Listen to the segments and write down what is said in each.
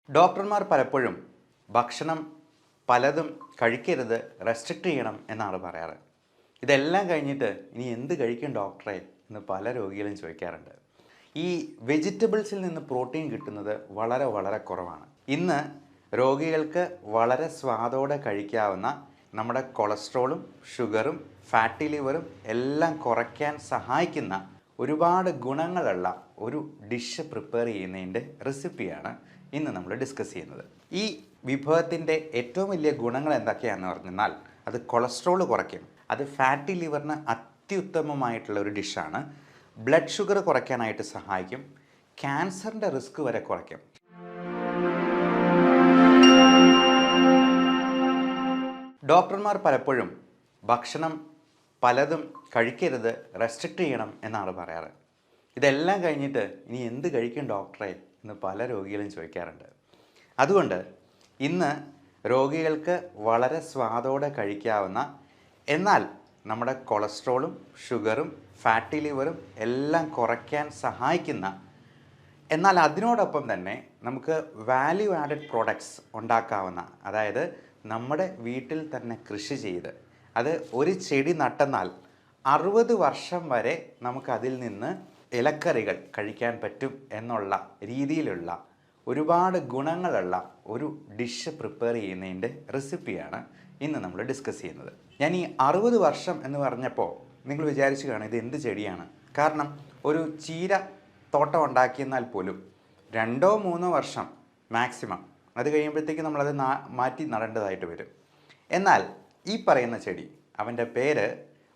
ഡോക്ടർമാർ പലപ്പോഴും ഭക്ഷണം പലതും കഴിക്കരുത്, റെസ്ട്രിക്റ്റ് ചെയ്യണം എന്നാണ് പറയാറ്. ഇതെല്ലാം കഴിഞ്ഞിട്ട് ഇനി എന്ത് കഴിക്കും ഡോക്ടറെ എന്ന് പല രോഗികളും ചോദിക്കാറുണ്ട്. ഈ വെജിറ്റബിൾസിൽ നിന്ന് പ്രോട്ടീൻ കിട്ടുന്നത് വളരെ വളരെ കുറവാണ്. ഇന്ന് രോഗികൾക്ക് വളരെ സ്വാദോടെ കഴിക്കാവുന്ന നമ്മുടെ കൊളസ്ട്രോളും ഷുഗറും ഫാറ്റി ലിവറും എല്ലാം കുറയ്ക്കാൻ സഹായിക്കുന്ന ഒരുപാട് ഗുണങ്ങളുള്ള ഒരു ഡിഷ് പ്രിപ്പയർ ചെയ്യുന്നതിൻ്റെ റെസിപ്പിയാണ് ഇന്ന് നമ്മൾ ഡിസ്കസ് ചെയ്യുന്നത്. ഈ വിഭവത്തിൻ്റെ ഏറ്റവും വലിയ ഗുണങ്ങൾ എന്തൊക്കെയാണെന്ന് പറഞ്ഞാൽ അത് കൊളസ്ട്രോൾ കുറയ്ക്കും, അത് ഫാറ്റി ലിവറിന് അത്യുത്തമമായിട്ടുള്ള ഒരു ഡിഷാണ്, ബ്ലഡ് ഷുഗർ കുറയ്ക്കാനായിട്ട് സഹായിക്കും, ക്യാൻസറിൻ്റെ റിസ്ക് വരെ കുറയ്ക്കും. ഡോക്ടർമാർ പലപ്പോഴും ഭക്ഷണം പലതും കഴിക്കരുത്, റെസ്ട്രിക്റ്റ് ചെയ്യണം എന്നാണ് പറയാറ്. ഇതെല്ലാം കഴിഞ്ഞിട്ട് ഇനി എന്ത് കഴിക്കും ഡോക്ടറെ എന്ന് പല രോഗികളും ചോദിക്കാറുണ്ട്. അതുകൊണ്ട് ഇന്ന് രോഗികൾക്ക് വളരെ സ്വാദോടെ കഴിക്കാവുന്ന, എന്നാൽ നമ്മുടെ കൊളസ്ട്രോളും ഷുഗറും ഫാറ്റി ലിവറും എല്ലാം കുറയ്ക്കാൻ സഹായിക്കുന്ന, എന്നാൽ അതിനോടൊപ്പം തന്നെ നമുക്ക് വാല്യൂ ആഡഡ് പ്രോഡക്ട്സ് ഉണ്ടാക്കാവുന്ന, അതായത് നമ്മുടെ വീട്ടിൽ തന്നെ കൃഷി ചെയ്ത് അത് ഒരു ചെടി നട്ടെന്നാൽ 60 വർഷം വരെ നമുക്കതിൽ നിന്ന് ഇലക്കറികൾ കഴിക്കാൻ പറ്റും എന്നുള്ള രീതിയിലുള്ള ഒരുപാട് ഗുണങ്ങളുള്ള ഒരു ഡിഷ് പ്രിപ്പയർ ചെയ്യുന്നതിൻ്റെ റെസിപ്പിയാണ് ഇന്ന് നമ്മൾ ഡിസ്കസ് ചെയ്യുന്നത്. ഞാൻ ഈ 60 വർഷം എന്ന് പറഞ്ഞപ്പോൾ നിങ്ങൾ വിചാരിച്ചു കാണും ഇത് എന്ത് ചെടിയാണ്. കാരണം ഒരു ചീര തോട്ടം ഉണ്ടാക്കിയെന്നാൽ പോലും 2-3 വർഷം മാക്സിമം, അത് കഴിയുമ്പോഴത്തേക്ക് നമ്മളത് മാറ്റി നടേണ്ടതായിട്ട് വരും. എന്നാൽ ഈ പറയുന്ന ചെടി, അവൻ്റെ പേര്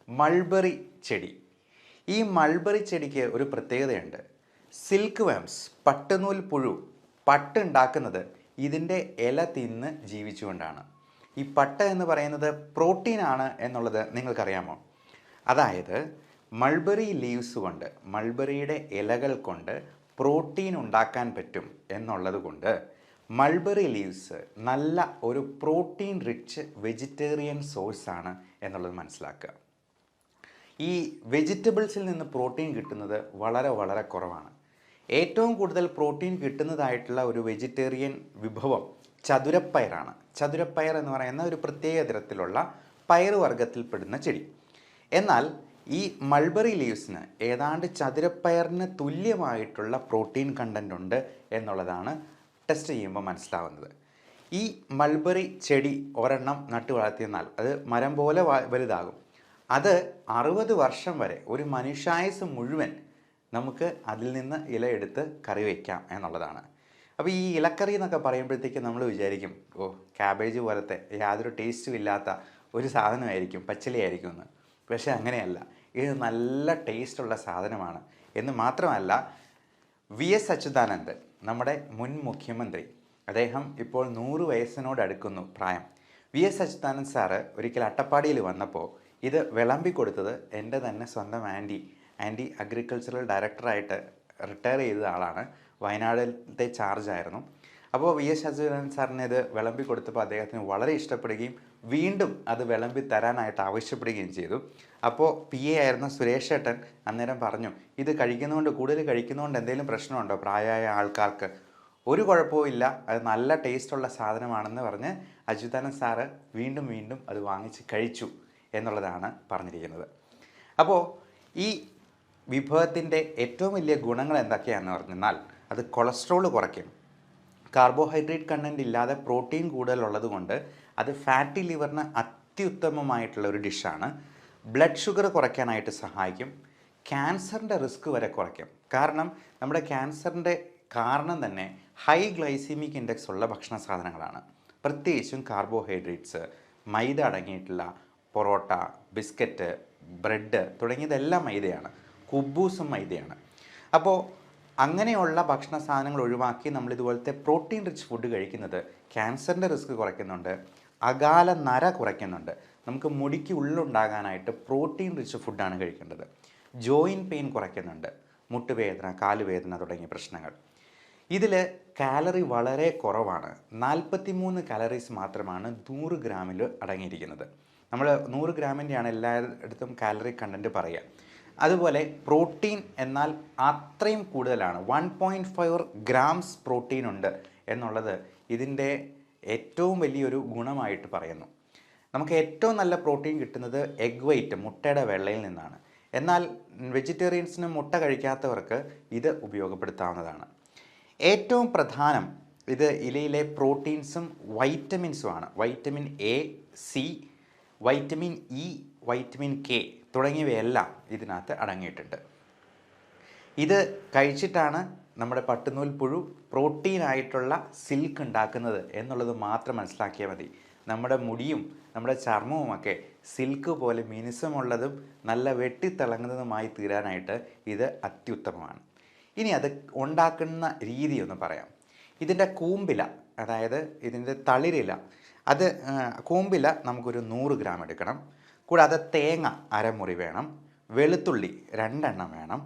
മൾബറി ചെടി. ഈ മൾബറി ചെടിക്ക് ഒരു പ്രത്യേകതയുണ്ട്. സിൽക്ക് വേംസ്, പട്ടുനൂൽ പുഴു, പട്ടുണ്ടാക്കുന്നത് ഇതിൻ്റെ ഇല തിന്ന് ജീവിച്ചുകൊണ്ടാണ്. ഈ പട്ട് എന്ന് പറയുന്നത് പ്രോട്ടീനാണ് എന്നുള്ളത് നിങ്ങൾക്കറിയാമോ? അതായത് മൾബറി ലീവ്സ് കൊണ്ട്, മൾബറിയുടെ ഇലകൾ കൊണ്ട് പ്രോട്ടീൻ ഉണ്ടാക്കാൻ പറ്റും എന്നുള്ളത് കൊണ്ട് മൾബറി ലീവ്സ് നല്ല ഒരു പ്രോട്ടീൻ റിച്ച് വെജിറ്റേറിയൻ സോഴ്സാണ് എന്നുള്ളത് മനസ്സിലാക്കുക. ഈ വെജിറ്റബിൾസിൽ നിന്ന് പ്രോട്ടീൻ കിട്ടുന്നത് വളരെ വളരെ കുറവാണ്. ഏറ്റവും കൂടുതൽ പ്രോട്ടീൻ കിട്ടുന്നതായിട്ടുള്ള ഒരു വെജിറ്റേറിയൻ വിഭവം ചതുരപ്പയറാണ്. ചതുരപ്പയർ എന്ന് പറയുന്ന ഒരു പ്രത്യേക തരത്തിലുള്ള പയർ വർഗ്ഗത്തിൽപ്പെടുന്ന ചെടി. എന്നാൽ ഈ മൾബറി ലീവ്സിന് ഏതാണ്ട് ചതുരപ്പയറിന് തുല്യമായിട്ടുള്ള പ്രോട്ടീൻ കണ്ടൻ്റ് ഉണ്ട് എന്നുള്ളതാണ് ടെസ്റ്റ് ചെയ്യുമ്പോൾ മനസ്സിലാവുന്നത്. ഈ മൾബറി ചെടി ഒരെണ്ണം നട്ടു വളർത്തിയെന്നാൽ അത് മരം പോലെ വലുതാകും. അത് 60 വർഷം വരെ, ഒരു മനുഷ്യായുസ് മുഴുവൻ നമുക്ക് അതിൽ നിന്ന് ഇല എടുത്ത് കറി വയ്ക്കാം എന്നുള്ളതാണ്. അപ്പോൾ ഈ ഇലക്കറി എന്നൊക്കെ പറയുമ്പോഴത്തേക്കും നമ്മൾ വിചാരിക്കും ക്യാബേജ് പോലത്തെ യാതൊരു ടേസ്റ്റും ഇല്ലാത്ത ഒരു സാധനമായിരിക്കും, പച്ചിലയായിരിക്കും എന്ന്. പക്ഷേ അങ്ങനെയല്ല, ഇത് നല്ല ടേസ്റ്റുള്ള സാധനമാണ്. എന്ന് മാത്രമല്ല, VS അച്യുതാനന്ദൻ, നമ്മുടെ മുൻ മുഖ്യമന്ത്രി, അദ്ദേഹം ഇപ്പോൾ 100 വയസ്സിനോട് അടുക്കുന്നു പ്രായം. VS അച്യുതാനന്ദൻ സാറ് ഒരിക്കൽ അട്ടപ്പാടിയിൽ വന്നപ്പോൾ ഇത് വിളമ്പി കൊടുത്തത് എൻ്റെ തന്നെ സ്വന്തം ആൻറ്റി അഗ്രികൾച്ചറൽ ഡയറക്ടറായിട്ട് റിട്ടയർ ചെയ്ത ആളാണ്, വയനാട്ടിലത്തെ ചാർജായിരുന്നു. അപ്പോൾ VS അച്യുതാനന്ദൻ സാറിന് ഇത് വിളമ്പി കൊടുത്തപ്പോൾ അദ്ദേഹത്തിന് വളരെ ഇഷ്ടപ്പെടുകയും വീണ്ടും അത് വിളമ്പി തരാനായിട്ട് ആവശ്യപ്പെടുകയും ചെയ്തു. അപ്പോൾ PA ആയിരുന്ന സുരേഷ് ഏട്ടൻ അന്നേരം പറഞ്ഞു, ഇത് കഴിക്കുന്നതുകൊണ്ട്, കൂടുതൽ കഴിക്കുന്നതുകൊണ്ട് എന്തെങ്കിലും പ്രശ്നമുണ്ടോ പ്രായമായ ആൾക്കാർക്ക്? ഒരു കുഴപ്പവും ഇല്ല, അത് നല്ല ടേസ്റ്റുള്ള സാധനമാണെന്ന് പറഞ്ഞ് അച്യുതാനന്ദൻ സാറ് വീണ്ടും വീണ്ടും അത് വാങ്ങിച്ച് കഴിച്ചു എന്നുള്ളതാണ് പറഞ്ഞിരിക്കുന്നത്. അപ്പോൾ ഈ വിഭവത്തിൻ്റെ ഏറ്റവും വലിയ ഗുണങ്ങൾ എന്തൊക്കെയാണെന്ന് പറഞ്ഞാൽ അത് കൊളസ്ട്രോൾ കുറയ്ക്കും, കാർബോഹൈഡ്രേറ്റ് കണ്ടൻറ്റ് ഇല്ലാതെ പ്രോട്ടീൻ കൂടുതലുള്ളത് കൊണ്ട് അത് ഫാറ്റി ലിവറിന് അത്യുത്തമമായിട്ടുള്ള ഒരു ഡിഷാണ്, ബ്ലഡ് ഷുഗർ കുറയ്ക്കാനായിട്ട് സഹായിക്കും, ക്യാൻസറിൻ്റെ റിസ്ക് വരെ കുറയ്ക്കും. കാരണം നമ്മുടെ ക്യാൻസറിൻ്റെ കാരണം തന്നെ ഹൈ ഗ്ലൈസീമിക് ഇൻഡെക്സ് ഉള്ള ഭക്ഷണ സാധനങ്ങളാണ്. പ്രത്യേകിച്ചും കാർബോഹൈഡ്രേറ്റ്സ്, മൈദ അടങ്ങിയിട്ടുള്ള പൊറോട്ട, ബിസ്ക്കറ്റ്, ബ്രെഡ് തുടങ്ങിയതെല്ലാം മൈദയാണ്, കുബൂസും മൈദയാണ്. അപ്പോൾ അങ്ങനെയുള്ള ഭക്ഷണ സാധനങ്ങൾ ഒഴിവാക്കി നമ്മളിതുപോലത്തെ പ്രോട്ടീൻ റിച്ച് ഫുഡ് കഴിക്കുന്നത് ക്യാൻസറിൻ്റെ റിസ്ക് കുറയ്ക്കുന്നുണ്ട്, അകാല നര കുറയ്ക്കുന്നുണ്ട്. നമുക്ക് മുടിക്ക് ഉള്ളുണ്ടാകാനായിട്ട് പ്രോട്ടീൻ റിച്ച് ഫുഡാണ് കഴിക്കേണ്ടത്. ജോയിൻറ്റ് പെയിൻ കുറയ്ക്കുന്നുണ്ട്, മുട്ടുവേദന, കാലുവേദന തുടങ്ങിയ പ്രശ്നങ്ങൾ. ഇതിൽ കാലറി വളരെ കുറവാണ്. 43 കാലറീസ് മാത്രമാണ് 100 ഗ്രാമിൽ അടങ്ങിയിരിക്കുന്നത്. നമ്മൾ 100 ഗ്രാമിൻ്റെയാണ് എല്ലായിടത്തും കാലറി കണ്ടൻറ്റ് പറയുക. അതുപോലെ പ്രോട്ടീൻ എന്നാൽ അത്രയും കൂടുതലാണ്, 1.5 ഗ്രാംസ് പ്രോട്ടീൻ ഉണ്ട് എന്നുള്ളത് ഇതിൻ്റെ ഏറ്റവും വലിയൊരു ഗുണമായിട്ട് പറയുന്നു. നമുക്ക് ഏറ്റവും നല്ല പ്രോട്ടീൻ കിട്ടുന്നത് എഗ് വൈറ്റ്, മുട്ടയുടെ വെള്ളയിൽ നിന്നാണ്. എന്നാൽ വെജിറ്റേറിയൻസിന് മുട്ട കഴിക്കാത്തവർക്ക് ഇത് ഉപയോഗപ്പെടുത്താവുന്നതാണ്. ഏറ്റവും പ്രധാനം ഇത് ഇലയിലെ പ്രോട്ടീൻസും വൈറ്റമിൻസുമാണ്. Vitamin A, C, vitamin E, vitamin K തുടങ്ങിയവയെല്ലാം ഇതിനകത്ത് അടങ്ങിയിട്ടുണ്ട്. ഇത് കഴിച്ചിട്ടാണ് നമ്മുടെ പട്ടുനൂൽ പുഴു പ്രോട്ടീനായിട്ടുള്ള സിൽക്ക് ഉണ്ടാക്കുന്നത് എന്നുള്ളത് മാത്രം മനസ്സിലാക്കിയാൽ മതി. നമ്മുടെ മുടിയും നമ്മുടെ ചർമ്മവുമൊക്കെ സിൽക്ക് പോലെ മിനുസമുള്ളതും നല്ല വെട്ടിത്തിളങ്ങുന്നതുമായി തീരാനായിട്ട് ഇത് അത്യുത്തമമാണ്. ഇനി അത് ഉണ്ടാക്കുന്ന രീതി ഒന്ന് പറയാം. ഇതിൻ്റെ കൂമ്പില, അതായത് ഇതിൻ്റെ തളിരില, അത് കൂമ്പില നമുക്കൊരു 100 ഗ്രാം എടുക്കണം. കൂടാതെ തേങ്ങ അരമുറി വേണം, വെളുത്തുള്ളി 2 എണ്ണം വേണം,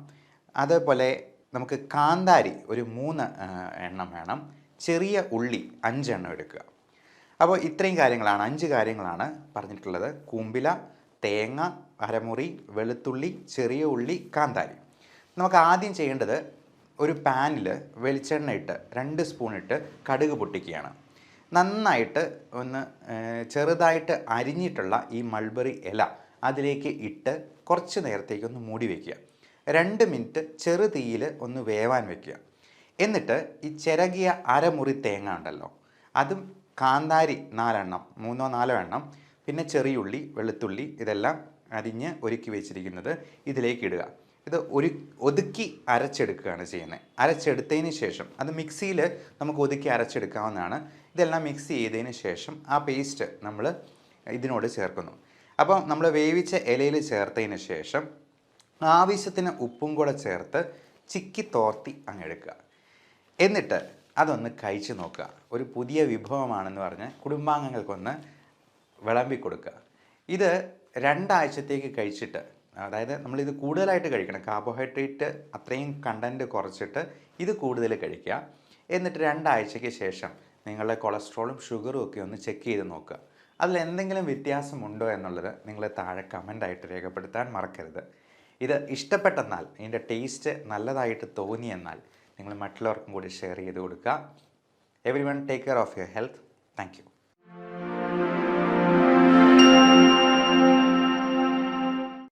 അതേപോലെ നമുക്ക് കാന്താരി ഒരു 3 എണ്ണം വേണം, ചെറിയ ഉള്ളി 5 എണ്ണം എടുക്കുക. അപ്പോൾ ഇത്രയും കാര്യങ്ങളാണ്, 5 കാര്യങ്ങളാണ് പറഞ്ഞിട്ടുള്ളത്. കൂമ്പില, തേങ്ങ അരമുറി, വെളുത്തുള്ളി, ചെറിയ ഉള്ളി, കാന്താരി. നമുക്ക് ആദ്യം ചെയ്യേണ്ടത് ഒരു പാനിൽ വെളിച്ചെണ്ണ ഇട്ട് 2 സ്പൂൺ ഇട്ട് കടുക് പൊട്ടിക്കുകയാണ്. നന്നായിട്ട് ഒന്ന് ചെറുതായിട്ട് അരിഞ്ഞിട്ടുള്ള ഈ മൾബറി ഇല അതിലേക്ക് ഇട്ട് കുറച്ച് നേരത്തേക്കൊന്ന് മൂടി വയ്ക്കുക. 2 മിനിറ്റ് ചെറു തീയിൽ ഒന്ന് വേവാൻ വയ്ക്കുക. എന്നിട്ട് ഈ ചിരകിയ അരമുറി തേങ്ങ ഉണ്ടല്ലോ, അതും കാന്താരി 4 എണ്ണം, 3-4 എണ്ണം, പിന്നെ ചെറിയുള്ളി, വെളുത്തുള്ളി ഇതെല്ലാം അരിഞ്ഞ് ഒരുക്കി വെച്ചിരിക്കുന്നത് ഇതിലേക്ക് ഇടുക. ഇത് ഒതുക്കി അരച്ചെടുക്കുകയാണ് ചെയ്യുന്നത്. അരച്ചെടുത്തതിന് ശേഷം അത് മിക്സിയിൽ നമുക്ക് ഒതുക്കി അരച്ചെടുക്കാവുന്നതാണ്. ഇതെല്ലാം മിക്സ് ചെയ്തതിന് ശേഷം ആ പേസ്റ്റ് നമ്മൾ ഇതിനോട് ചേർക്കുന്നു. അപ്പം നമ്മൾ വേവിച്ച ഇലയിൽ ചേർത്തതിന് ശേഷം ആവശ്യത്തിന് ഉപ്പും കൂടെ ചേർത്ത് ചിക്കി തോർത്തി അങ്ങ് എടുക്കുക. എന്നിട്ട് അതൊന്ന് കഴിച്ച് നോക്കുക. ഒരു പുതിയ വിഭവമാണെന്ന് പറഞ്ഞ് കുടുംബാംഗങ്ങൾക്കൊന്ന് വിളമ്പി കൊടുക്കുക. ഇത് 2 ആഴ്ചത്തേക്ക് കഴിച്ചിട്ട്, അതായത് നമ്മളിത് കൂടുതലായിട്ട് കഴിക്കണം, കാർബോഹൈഡ്രേറ്റ് അത്രയും കണ്ടൻറ്റ് കുറച്ചിട്ട് ഇത് കൂടുതൽ കഴിക്കുക. എന്നിട്ട് 2 ആഴ്ചയ്ക്ക് ശേഷം നിങ്ങളുടെ കൊളസ്ട്രോളും ഷുഗറും ഒക്കെ ഒന്ന് ചെക്ക് ചെയ്ത് നോക്കുക. അതിൽ എന്തെങ്കിലും വ്യത്യാസമുണ്ടോ എന്നുള്ളത് നിങ്ങൾ താഴെ കമൻ്റായിട്ട് രേഖപ്പെടുത്താൻ മറക്കരുത്. ഇത് ഇഷ്ടപ്പെട്ടെന്നാൽ, ഇതിൻ്റെ ടേസ്റ്റ് നല്ലതായിട്ട് തോന്നിയെന്നാൽ നിങ്ങൾ മറ്റുള്ളവർക്കും കൂടി ഷെയർ ചെയ്ത് കൊടുക്കുക. Everyone take care of your health. Thank you.